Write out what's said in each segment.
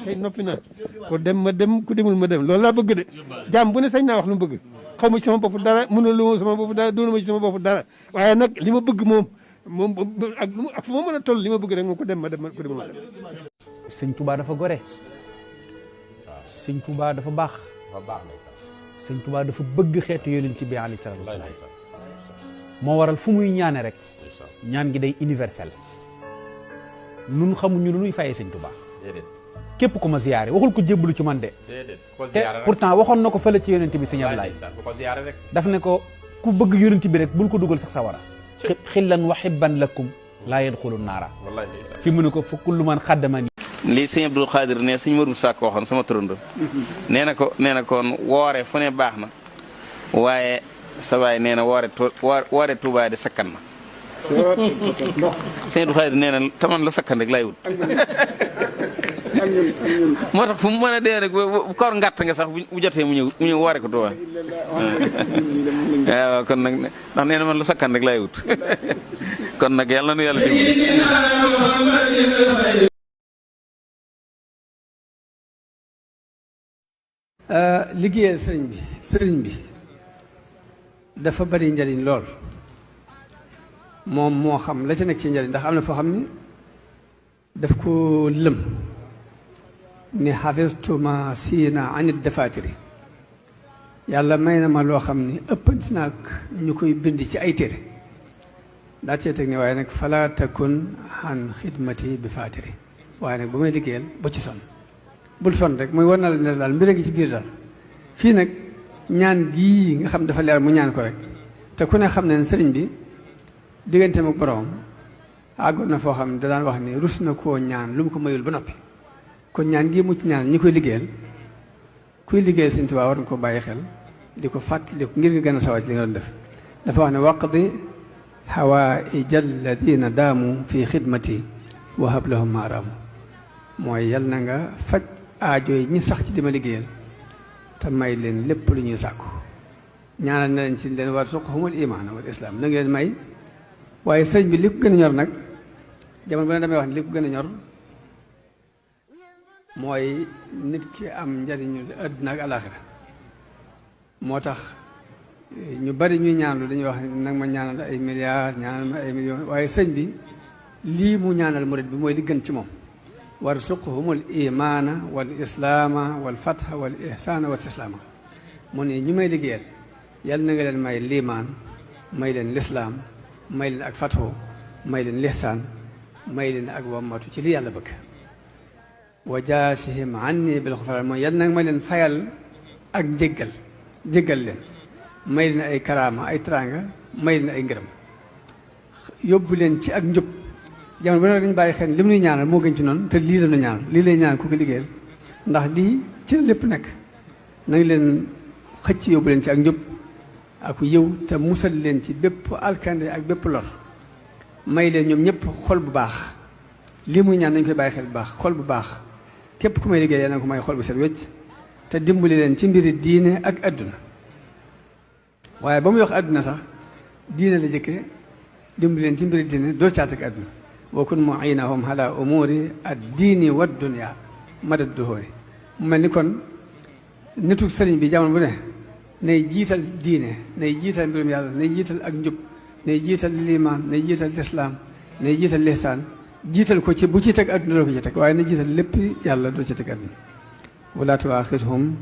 tey noppi na ko dem ma dem ku demul ma dem loolu laa bëgg de jàmm bu ne sañ naa wax lu mu bëgg xaw ma ci sama bopp dara mënul ma sama bopp dara doonu ma ci sama bopp dara waaye nag li ma bëgg moom ak fu ma mën a toll li ma bëgg rek moom ku dem ma dem ku demul ma dem. sëñ Touba dafa gore sëñ Touba dafa baax sëñ Touba dafa bëgg xeetu yonent bi alayhi salaatu wasalaam moo waral fu muy ñaane rek ñaan gi day universel nun xamuñu lu nuy fayee sëñ Touba képp ku ma ziyaare waxul ko jébbalu ci man de te pourtant waxoon na ko fële ci yonent bi sëñ Ablaye daf ne ko ku bëgg yonent bi rek bul ko dugal sax sawara xillan wa xibban lakum laa yadxulu naara fi mu ne ko fa kullu man xaddamani lii sëñ Abdul Xaadir ne sëñ Modou Sakko waxoon sama turando nee na kon woore fu ne baax na waaye sa waay nee na woore Tuubaa de sakkan na sëñ Abdul Xaadir nee na taman la sakkan rek laay wut moo tax fu mu mën a dee rek koor ngàtt nga sax bu jotee mu ñëw woore ko Tuubaa waaw kon nag ndax nee na man lu sakkan rek laay wut kon nag yàlla nu yàlla dimbali. liggéeyal sëriñ bi dafa bari njariñ lool moom moo xam la ca nekk ci njariñ ndax am na foo xam ni daf ko lëm ni xafistu ma siina anit dafatiri yàlla may na ma loo xam ni ëppanti naag ñu koy bind ci ay téere daa cee teg ni waaye nag fala takun an xidmati bi fatiri waaye nag ba may liggéeyal ba ci sonn bul sonn rek muy war na la ne daal mbir a ngi ci biir daal fii nag ñaan gii nga xam dafa leer mu ñaan ko rek te ku ne xam ne sëriñ bi digganteem ak borom àggoon na foo xam ne da daan wax ni rus na koo ñaan lu mu ko mayul ba noppi kon ñaan gii mu ci ñaan ñi koy liggéeyal kuy liggéeyal Sëriñ Tuubaa war nga ko bàyyi xel di ko fàttali ngir nga gën a sawat li nga doon def dafa wax ne waqdi hawaaija alladina daamu fi xidmati wa hab lahum maaraamu mooy yal na nga faj aajo yi ñi sax ci dima liggéeyal te may leen lépp lu ñuy sàkku ñaanal na leen ci leen war suqhumul imaana wal islaam na ngeen may waaye sëriñ bi li ko gën a ñor nag jamono bu ne damay wax ne li ko gën a ñor mooy nit ki am njariñu àdduna ak alaaxira moo tax ñu bari ñuy ñaanlu dañuy wax nag ma ñaanal ay milliards ñaanal ma ay millions waaye sëñ bi lii mu ñaanal murid bi mooy li gën ci moom warzuqhumul imaana wal islaama wal fatha wal ihsaana wal istislaama mu ne ñi may liggéeyal yàlla na nga leen may liimaan may leen lislaam may leen ak fathu may leen lihsaan may leen ak wammatu ci li yàlla bëgg wa jaasihim anni bil xufraan mooy yàlla nag may leen fayal ak jéggal leen may leen ay karaama ay teraanga may leen ay ngërëm yóbbu leen ci ak njub jamono bu ne dañu bàyyi xel li mu nuy ñaanal moo gën ci noonu te lii la ñu ñaanal lii lay ñaan ku ko liggéeyal ndax lii ci lépp nekk nañ leen xëcc yóbbu leen ci ak njub ak yiw te musal leen ci bépp alkande ak bépp lor may leen ñoom ñëpp xol bu baax lii muy ñaan nañ koy bàyyi xel bu baax xol bu baax képp ku may liggéey yal na ko may xol bu set wecc te dimbali leen ci mbiri diine ak adduna waaye ba muy wax adduna sax diine la jëkke dimbali leen ci mbiri diine doo caat ak adduna wa kun mu'inahum ala umuri ad-diini wa dunya madad duhuri mu mel ni kon nitu sëriñ bi jamono bu ne nay jiital diine nay jiital mbirum yàlla nay jiital ak njub nay jiital liimaan nay jiital lislaam nay jiital lihsaan jiital ko ci bu ci teg adduna doo ko ci teg waaye na jiital lépp yàlla doo ci teg adduna wala tuaxishum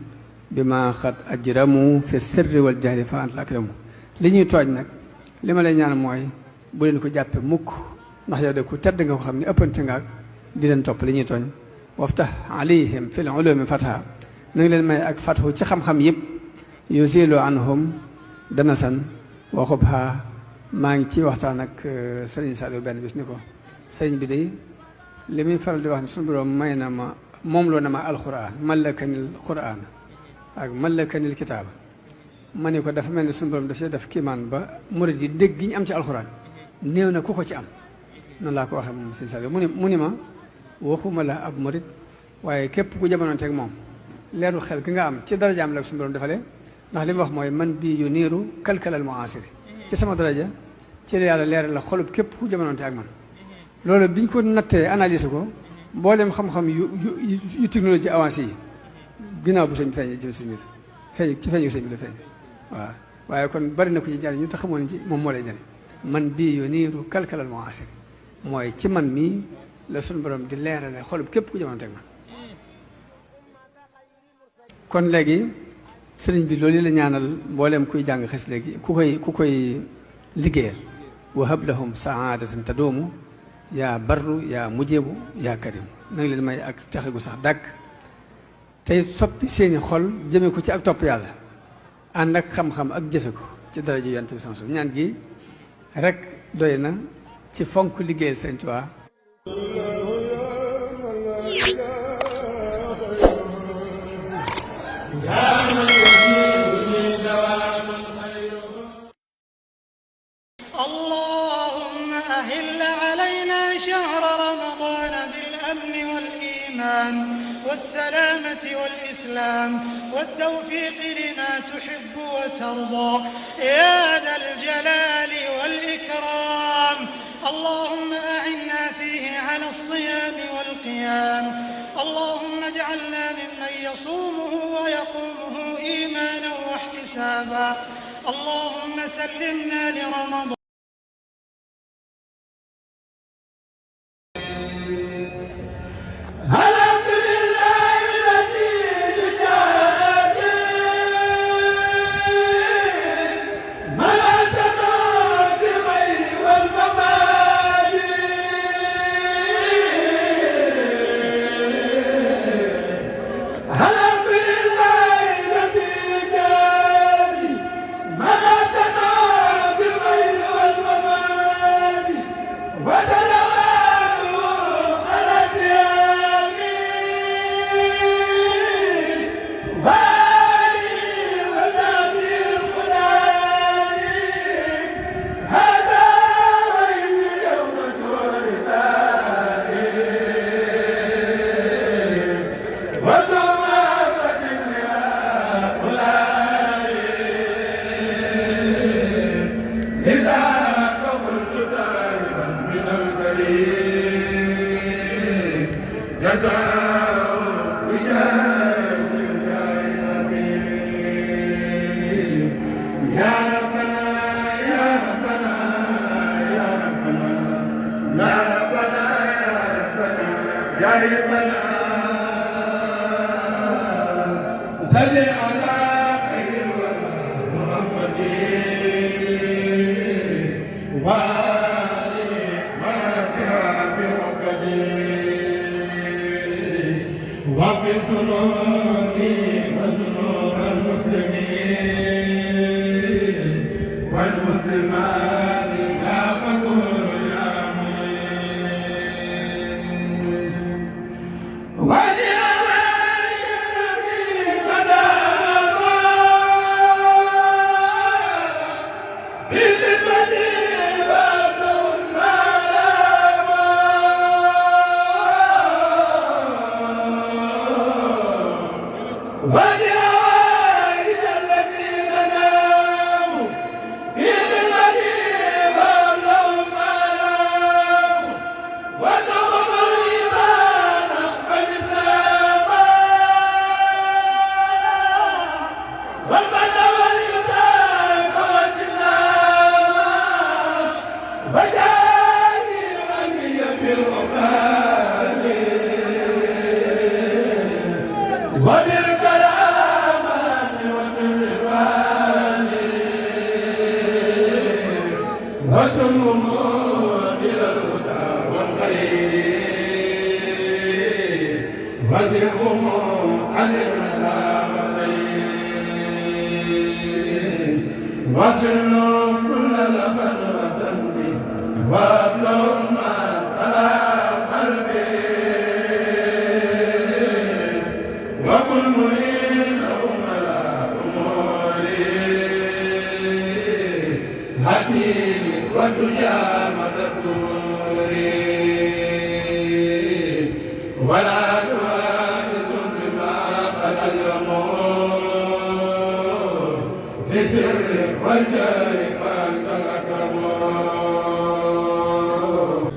bima xad ajramu fi sirri wal jahri fa anta akramu li ñuy tooñ nag li ma lay ñaan mooy bu leen ko jàppe mukk ndax yow de ku tedd nga ko xam ne ëppante nga di leen topp li ñuy tooñ waftah alayhim fil ulumi fatha na ngi leen may ak fathu ci xam-xam yëpp yuzilu anhum danasan wa xubha maa ngi ci waxtaan ak sëriñ Saliou benn bis ni ko sëriñ bi de li muy faral di wax ne suñu borom may na ma moom loo na ma alquran mallakanil quran ak mallakanil kitaaba ma ne ko dafa mel ni suñu borom daf def kiimaan ba murid yi dégg gi ñu am ci alquran néew na ku ko ci am noonu laa ko waxee moom sëriñ Saliou mu ni ma waxuma la ab murid waaye képp ku jamonoonte ak moom leeru xel ki nga am ci darajaam la suñu borom defalee ndax li mu wax mooy man bii yu niiru kalkalal muasiri ci sama daraja ci la yàlla leeral la xolub képp ku jamonoonte ak man loolu biñ ko nattee analyser ko mboolem xam-xam yu technologie avancé yi ginnaaw bu sëñ feeñee jëm si nit ci feeñu sëñ bi la feeñ waaw waaye kon bari na ko ci jariñ ñu tax xamoon ci moom moo lay jariñ man bii yo niiru kalkalal muasir mooy ci man mii la suñu borom di leerale xolub képp ku jamono teg man kon léegi sëriñ bi loolu la ñaanal mboolem kuy jàng xes léegi ku koy liggéeyal wa hab lahum saadatan tadoomu yaa barru yaa mujjebu yaa karim na nga leen may ak texe gu sax dàkk tey soppi seeni xol jëme ko ci ak topp yàlla ànd ak xam-xam ak jëfe ko ci daraja yonent bi sansu ñaan gi rek doy na ci fonk liggéeyal Sëriñ Tuubaa اللهم أهل علينا شهر رمضان بالأمن والإيمان والسلامة والإسلام والتوفيق لما تحب وترضى يا ذا الجلال والإكرام اللهم أعنا فيه على الصيام والقيام اللهم اجعلنا ممن يصومه ويقومه إيمانا واحتسابا اللهم سلمنا لرمضان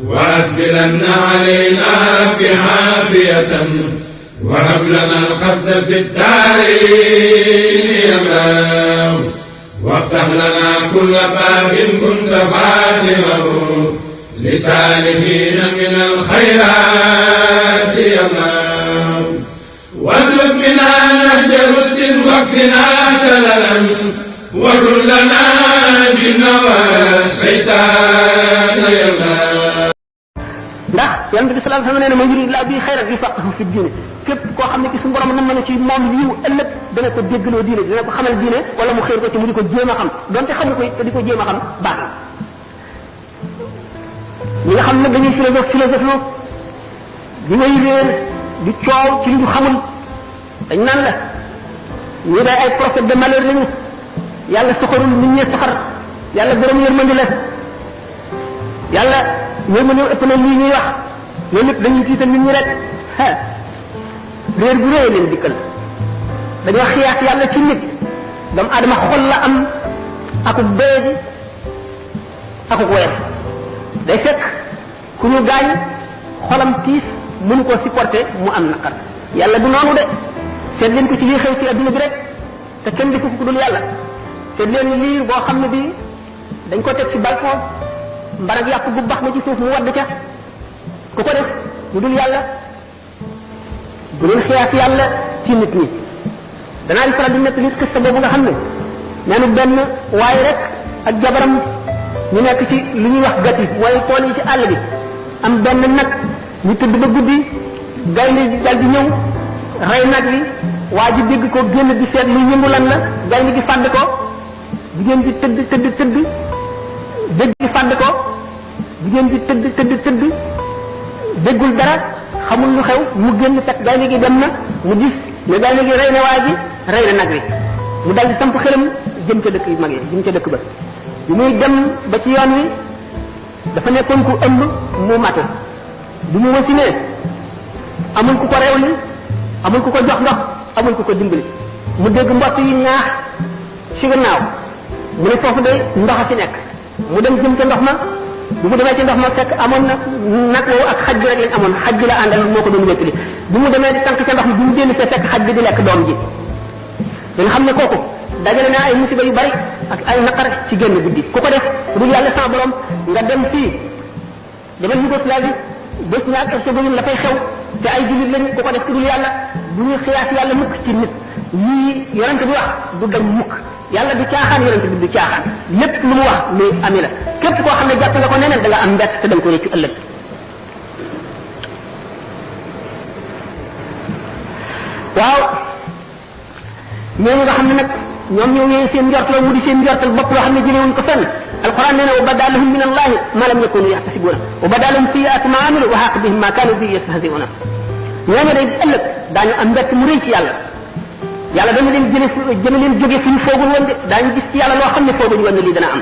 وأسأل وأسبلن علينا رب عافية وهب لنا القصد في الدارين يا الله وافتح لنا كل باب كنت فاتحه لسالكين من الخيرات يا الله واسلك بنا نهج رشد واكفنا سللا وكن لنا بالنوى الشيطان يا الله ndax yonent bi sallallahu alayhi wa sallam nee na man yuridillahu bihi khayran yufaqihu fi diine képp koo xam ne ki suñu borom nam na ci moom yiw ëllëg dana ko déggloo diine dana ko xamal diine wala mu xëy ko ci mu di ko jéem a xam donte xamu ko te di ko jéem a xam baax na ñi nga xam ne dañuy philosophe di way réer di coow ci li ñu xamul dañ naan la ñu day ay prophète de malheur lañu yàlla soxorul nit ñi soxar yàlla borom yërmandi la yàlla yërmandi ëpp na lii ñuy wax ñoom it dañuy tiital nit ñi rek réer bu réy leen dikkal dañoo xiyaas yàlla ci nit doomu aadama xol la am akuk doyadi akuk woyam day fekk ku ñu gaañ xolam tiis mënu koo supporter mu am naqar yàlla du noonu de seet leen ko ci lii xew ci adduna bi rek te kenn defu ko dul yàlla seet leen liir boo xam ne bii dañ ko teg ci balcon mbarag yàpp bu bax na ci suuf mu wadd ca ku ko def lu dul yàlla bu leen xiyaas yàlla ci nit ñi danaa di faral di nekk nit kës boobu nga xam ne neenu benn waaye rek ak jabaram ñu nekk ci lu ñuy wax gati mooy tool yi ci àll bi am benn nag ñu tëdd ba guddi gaynde dal di ñëw rey nag wi waa ji dégg ko génn di seet lu yëngu lan la gaynde gi fàdd ko jigéen ji tëdd dégg gi fàdd ko jigéen ji tëdd déggul dara xamul lu xew mu génn fekk gaynde gi dem na mu gis ne gaynde gi rey na waa ji rey na nag wi mu dal di samp xelam jëm ca dëkk yu mag yi jëm ca dëkk ba bi muy dem ba ci yoon wi dafa nekkoon ku ëmb mu matu bi mu wasinee amul ku ko réewli amul ku ko jox ndox amul ku ko dimbali mu dégg mbott yi ñaax ci gannaaw mu ne foofu de ndox a ci nekk mu dem jëm ca ndox ma bu mu demee ci ndox ma fekk amoon na nag woowu ak xaj bi rek lañ amoon xaj bi la àndal moo ko doon wéttali bi mu demee di tànk ca ndox mi bi mu dellu see fekk xaj bi di lekk doom ji da nga xam ne kooku dajale naa ay musiba yu bari ak ay naqar ci génn guddi ku ko def dul yàlla sa borom nga dem fii demal Yougoslavie Bosnie ak Herzégovine la fay xew te ay jullit lañu ku ko def dul yàlla bu ñuy xiyaas yàlla mukk ci nit lii yonent bi wax du dañ mukk yàlla du caaxaan yonent bi du caaxaan lépp lu mu wax luy ami la képp koo xam ne jàpp nga ko neneen da nga am mbett te da nga ko réccu ëllëg waaw ñooñu nga xam ne nag ñoom ñoo ñëwee seen njortal mu di seen njortal bopp loo xam ne jëlewuñ ko fenn alquran nee na wa bada lahum min allahi ma lam yakunu yaxtasibuna wa bada lahum sayiatu ma amilu wa xaq bihim ma kanu bihi yastahziuna ñooñu day ëllëg daañu am mbett mu rëy ci yàlla yàlla dana leen jëme leen jóge fi ñu foogul woon de daañu gis ci yàlla loo xam ne fooguñu woon ne lii dana am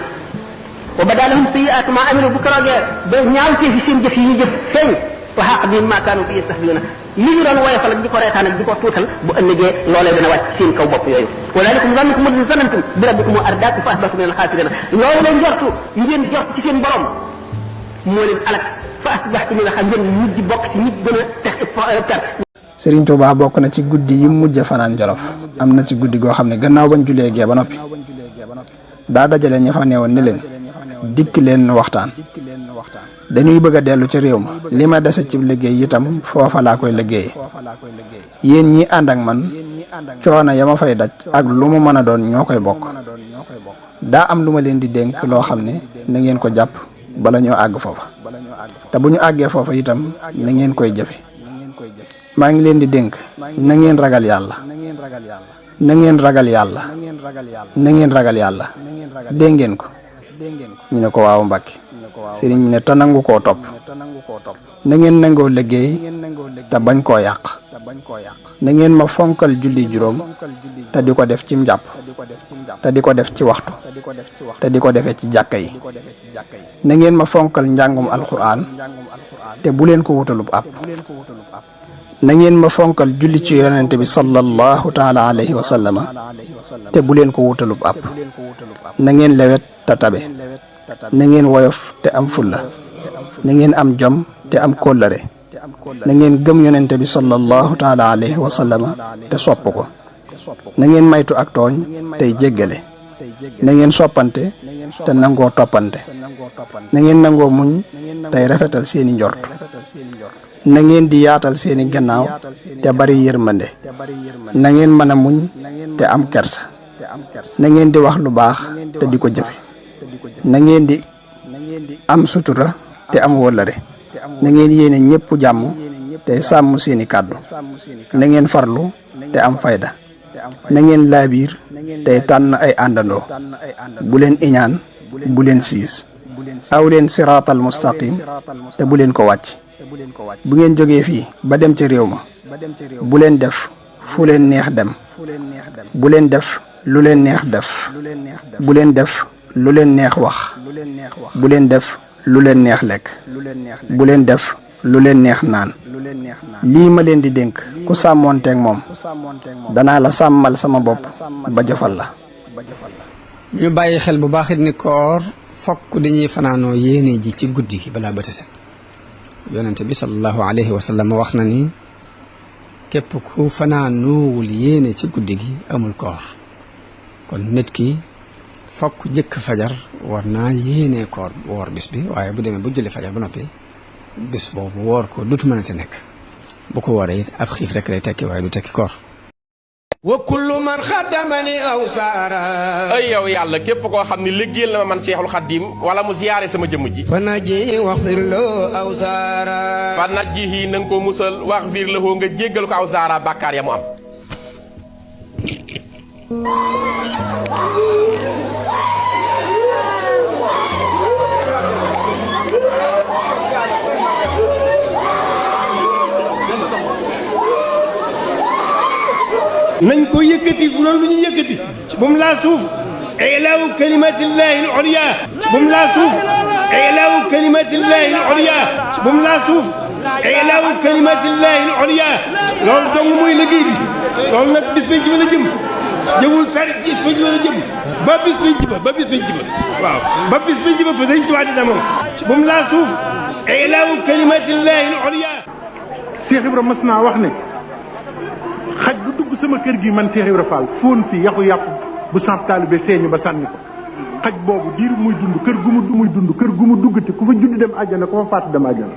wa bada lahum sayiatu ma amilu bu keroogee ba ñaawtee fi seen jëf yi ñu jëf feeñ wa xaq bihim ma kanu bihi yastahziuna li ñu doon woyofal ak di ko reetaan ak di ko tuutal bu ëllëgee loolee dana wàcc seen kaw bopp yooyu walalikum zannukum alladi zanantum bi rabbikum ardaakum fa asbahtum min alxaasirina loolu la njortu ngeen jort ci seen borom moo leen alak fa asbahtum min xam ngeen mujj bokk ci nit gën a perte Serigne Touba bokk na ci guddi yi mujj fanaan Jolof am na ci guddi goo xam ne gannaaw bañ julee gee ba noppi daa dajale ñi fa newoon ne leen dikk leen waxtaan dañuy bëgg a dellu ci réew ma li ma dese ci liggéey itam foofa laa koy liggéey yéen ñi ànd ak man coono ya ma fay daj ak lu mu mën a doon ñoo koy bokk daa am lu ma leen di dénk loo xam ne na ngeen ko jàpp bala ñoo àgg foofa te bu ñu àggee foofa itam na ngeen koy jëfe maa ngi leen di dénk na ngeen ragal yàlla na ngeen ragal yàlla na ngeen ragal yàlla dégg ngeen ko ñu ne ko waaw Mbàkke sëriñ bi ne te nangu koo topp na ngeen nangoo liggéey te bañ koo yàq na ngeen ma fonkal julli juróom te di ko def ci njàpp te di ko def ci waxtu te di ko defee ci jàkka yi na ngeen ma fonkal njàngum alxuraan te bu leen ko wutalub ab na ngeen ma fonkal julli ci yonente bi sallallahu taala alayhi wa sallama te bu leen ko wutalub ab na ngeen lewet te tabe na ngeen woyof te am fulla na ngeen am jom te am kóllëre na ngeen gëm yonente bi sallallahu taala alayhi wa sallama te sopp ko na ngeen maytu ak tooñ tey jéggale na ngeen soppante te nangoo toppante na ngeen nangoo muñ tey rafetal seeni njort na ngeen di yaatal seeni gannaaw te bari yërmande na ngeen mën a muñ te am kersa na ngeen di wax lu baax te di ko jëfe na ngeen di am sutura te am wóllëre na ngeen yéene ñépp jàmm te sàmm seeni kàddu na ngeen farlu te am fayda na ngeen laabiir tey tànn ay àndandoo bu leen iñaan bu leen siis aw leen siraatal mustaqim te bu leen ko wàcc bu ngeen jógee fii ba dem ci réew ma bu leen def fu leen neex dem bu leen def lu leen neex def bu leen def lu leen neex wax bu leen def lu leen neex lekk bu leen def lu leen neex naan lii ma leen di dénk ku sàmmoonteeg moom danaa la sàmmal sama bopp ba jofal la. ñu bàyyi xel bu baax it ni koor fokk dañuy fanaanoo yéene ji ci guddi gi balaa bët set yonente bi sallallahu alayhi wa sallam wax na ni képp ku fanaanoowul yéene ci guddi gi amul koor kon nit ki fokk jëkk fajar war naa yéene koor woor bis bi waaye bu demee bu julli fajar ba noppi bis boobu woor ko dutu mën a te nekk bu ko wooree it ab xiif rek lay tekki waaye du tekki koor. wa kullu man xaddamani aw saara ay yow yàlla képp koo xam ne liggéeyal na ma man Seexul Xaddim wala mu ziyaare sama jëmm ji fa naji waxfir loo aw saara fa najjihi na nga ko musal waxfir lahu nga jéggal ko aw saara bàkkaar ya mu am. nañ ko yëkkati bu doon lu ñu yëkkati bu mu laal suuf ilaawu kalimatillahi al-ulya bu mu laal suuf ilaawu kalimatillahi al-ulya bu mu laal suuf ilaawu kalimatillahi al-ulya loolu dong mooy liggéey bi loolu nag bis penc ba la jëm jëmul fer bis penc ba la jëm ba bis penc ba ba bis penc ba waaw ba bis penc ba fa dañ tuwaat dina moom bu mu laal suuf ilaawu kalimatillahi al-ulya. Cheikh Ibrahima mas naa wax ne xaj bu dugg sama kër gi man Cheikh Ibrahima Fall fóon fi yaxu yàpp bu sant taalibe seeñu ba sànni ko xaj boobu diir muy dund kër gu muy dund kër gu mu duggati ku fa judd dem àjjana ku fa faatu dem àjjana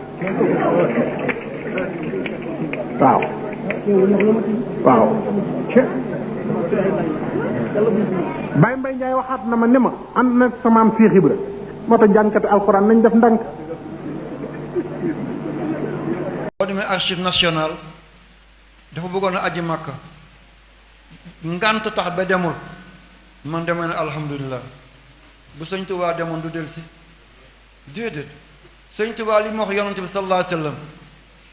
waaw waaw Baye Mbaye Ndiaye waxaat na ma ne ma ànd na sama am Cheikh Ibra moo tax jànkate alxuraan nañ def ndànk. boo demee archive nationale dafa bëggoon a aji Makka ngant tax ba demul man demee ne alhamdulilah bu sëñ Tuubaa demoon du del si déedéet sëñ Tuubaa li mu wax yonent bi sallallahu alayhi wa sallam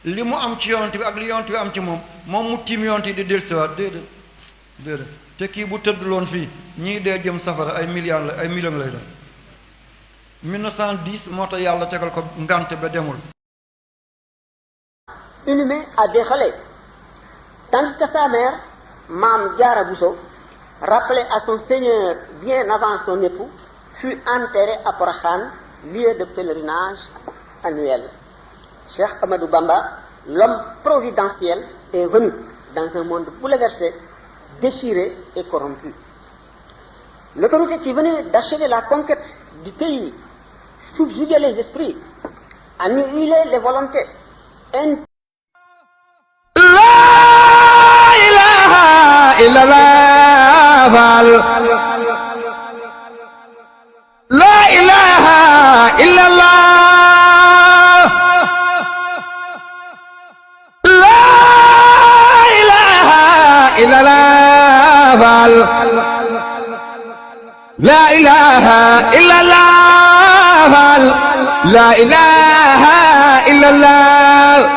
li mu am ci yonent bi ak li yonent bi am ci moom mu tiim yonent yi di del siwaat déedéet te kii bu tëdduloon fii ñii dee jëm safara ay milliards la ay millions lay doon 1910 moo tax yàlla tegal ko ngant ba demul. inhumé à Dékhalé, tandis que sa mère, Mame Diarra Bousso, rappelée à son Seigneur bien avant son époux, fut enterrée à Porokhane, lieu de pèlerinage annuel. Cheikh Ahmadou Bamba, l'homme providentiel, est venu dans un monde bouleversé, déchiré et corrompu. L'autorité qui venait d'achever la conquête du pays, subjuguer les esprits, annihiler les volontés, إلا الله لا إله إلا الله لا إله إلا الله لا إله إلا الله لا إله إلا الله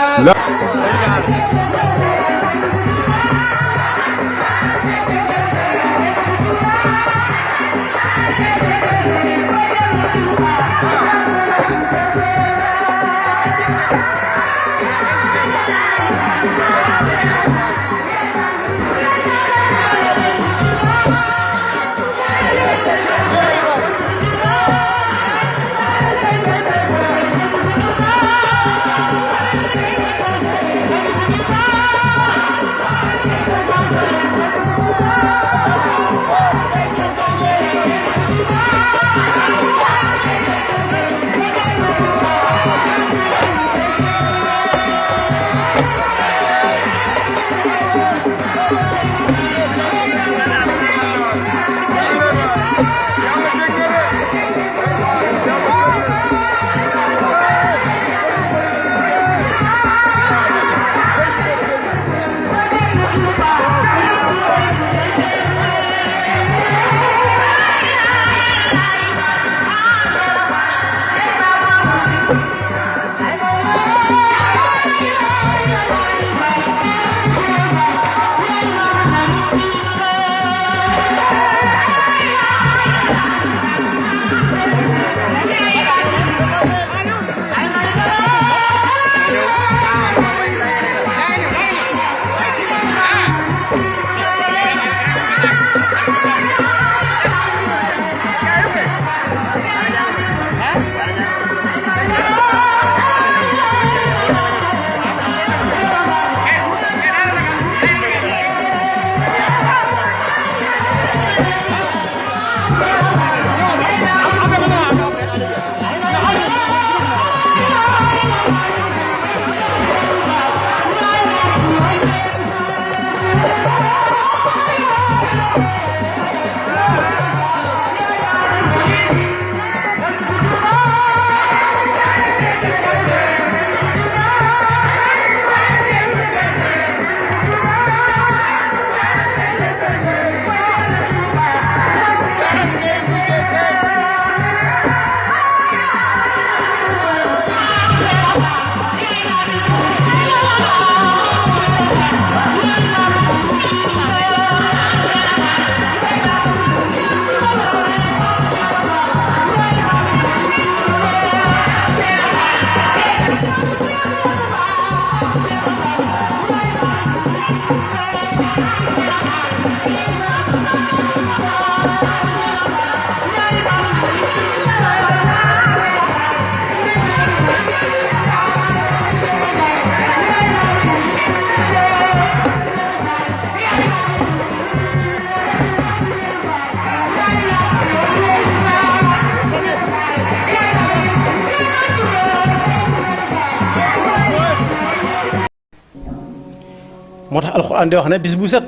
moo tax alxuraan di wax ne bis bu set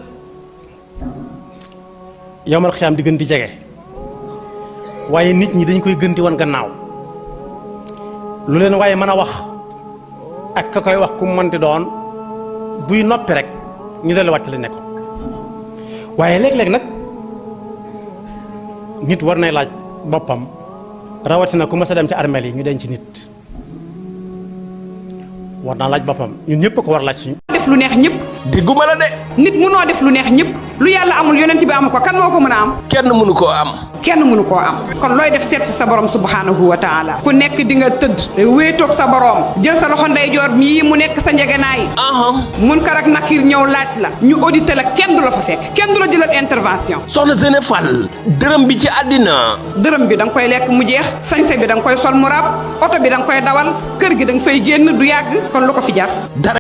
yowmal xiyaam di gën di jege waaye nit ñi dañ koy gën di wan gannaaw lu leen waaye mën a wax ak ka koy wax ku mën di doon buy noppi rek ñu delluwaat ci la nekkoon waaye léeg-léeg nag nit war nay laaj boppam rawatina ku mas a dem ci armeel yi ñu denc nit war naa laaj boppam ñun ñëpp ko war laaj suñu. def lu neex ñëpp. dégguma la de. nit mënoo def lu neex ñëpp lu yàlla amul yonent bi amu ko kan moo ko mën a am. kenn mënu koo am. kenn mënu koo am kon looy def seet si sa borom subhanahu wa taala ku nekk di nga tëdd wéetoog sa borom jël sa loxo ndeyjoor mii mu nekk sa njegenaay. munkar ak nakir ñëw laaj la ñu audité la kenn du la fa fekk kenn du la jëlal intervention. soxna Sene Fall dërëm bi ci àddina. dërëm bi da nga koy lekk mu jeex sañse bi da nga koy sol mu raab oto bi da nga koy dawal kër gi da nga fay génn du yàgg kon lu ko fi jar.